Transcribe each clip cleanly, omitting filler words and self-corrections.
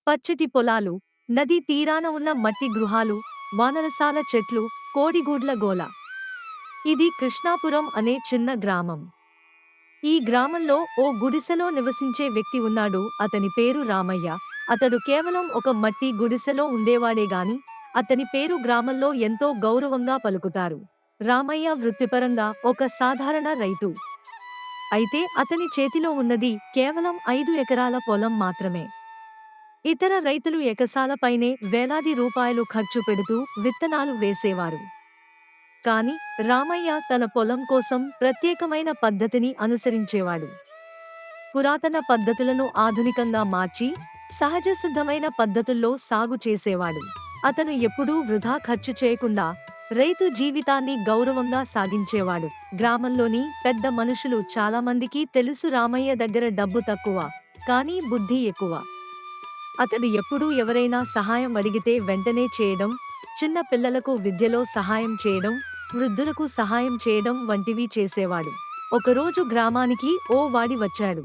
పచ్చటి పొలాలు, నదీ తీరాన ఉన్న మట్టి గృహాలు, వానరసాల చెట్లు, కోడిగూడ్ల గోల. ఇది కృష్ణాపురం అనే చిన్న గ్రామం. ఈ గ్రామంలో ఓ గుడిసెలో నివసించే వ్యక్తి ఉన్నాడు. అతని పేరు రామయ్య. అతడు కేవలం ఒక మట్టి గుడిసెలో ఉండేవాడేగాని అతని పేరు గ్రామంలో ఎంతో గౌరవంగా పలుకుతారు. రామయ్య వృత్తిపరంగా ఒక సాధారణ రైతు. అయితే అతని చేతిలో ఉన్నది కేవలం 5 ఎకరాల పొలం మాత్రమే. ఇతర రైతులు ఎకసాలపైనే వేలాది రూపాయలు ఖర్చు పెడుతూ విత్తనాలు వేసేవారు. కాని రామయ్య తన పొలం కోసం ప్రత్యేకమైన పద్ధతిని అనుసరించేవాడు. పురాతన పద్ధతులను ఆధునికంగా మార్చి సహజ సిద్ధమైన పద్ధతుల్లో సాగు చేసేవాడు. అతను ఎప్పుడూ వృధా ఖర్చు చేయకుండా రైతు జీవితాన్ని గౌరవంగా సాగించేవాడు. గ్రామంలోని పెద్ద మనుషులు చాలామందికి తెలుసు రామయ్య దగ్గర డబ్బు తక్కువ, కానీ బుద్ధి ఎక్కువ. అతడు ఎప్పుడూ ఎవరైనా సహాయం అడిగితే వెంటనే చేయడం, చిన్న పిల్లలకు విద్యలో సహాయం చేయడం, వృద్ధులకు సహాయం చేయడం వంటివి చేసేవాడు. ఒకరోజు గ్రామానికి ఓ వాడి వచ్చాడు.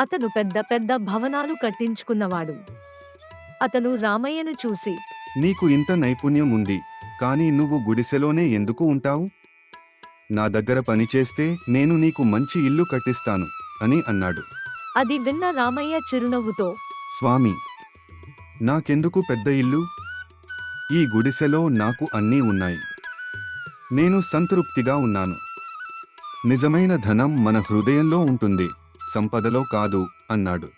అతను పెద్ద పెద్ద భవనాలు కట్టించుకున్నవాడు. అతను రామయ్యను చూసి, నీకు ఇంత నైపుణ్యం ఉంది, కానీ నువ్వు గుడిసెలోనే ఎందుకు ఉంటావు? నా దగ్గర పనిచేస్తే నేను నీకు మంచి ఇల్లు కట్టిస్తాను అని అన్నాడు. అది విన్న రామయ్య చిరునవ్వుతో, స్వామి, నాకెందుకు పెద్ద ఇల్లు? ఈ గుడిసెలో నాకు అన్నీ ఉన్నాయి. నేను సంతృప్తిగా ఉన్నాను. నిజమైన ధనం మన హృదయంలో ఉంటుంది, సంపదలో కాదు అన్నాడు.